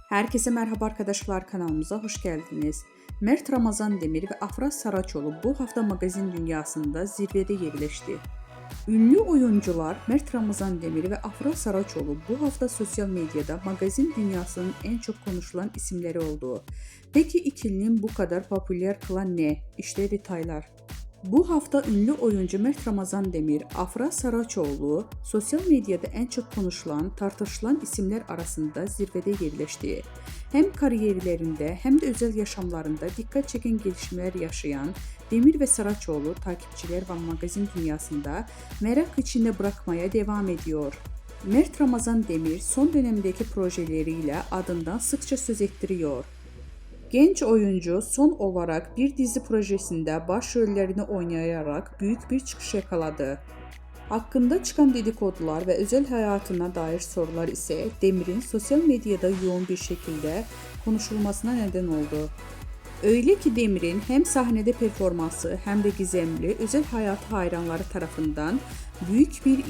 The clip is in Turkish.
Herkese merhaba arkadaşlar, kanalımıza hoş geldiniz. Mert Ramazan Demir ve Afra Saraçoğlu bu hafta magazin dünyasında zirvede yerleşti. Ünlü oyuncular Mert Ramazan Demir ve Afra Saraçoğlu bu hafta sosyal medyada magazin dünyasının en çok konuşulan isimleri oldu. Peki ikilinin bu kadar popüler kılan ne? İşte detaylar. Bu hafta ünlü oyuncu Mert Ramazan Demir, Afra Saraçoğlu sosyal medyada en çok konuşulan, tartışılan isimler arasında zirvede yerleşti. Hem kariyerlerinde hem de özel yaşamlarında dikkat çeken gelişmeler yaşayan Demir ve Saraçoğlu takipçiler ve magazin dünyasında merak içinde bırakmaya devam ediyor. Mert Ramazan Demir son dönemdeki projeleriyle adından sıkça söz ettiriyor. Genç oyuncu son olarak bir dizi projesinde başrollerini oynayarak büyük bir çıkış yakaladı. Hakkında çıkan dedikodular ve özel hayatına dair sorular ise Demir'in sosyal medyada yoğun bir şekilde konuşulmasına neden oldu. Öyle ki Demir'in hem sahnede performansı hem de gizemli özel hayatı hayranları tarafından büyük bir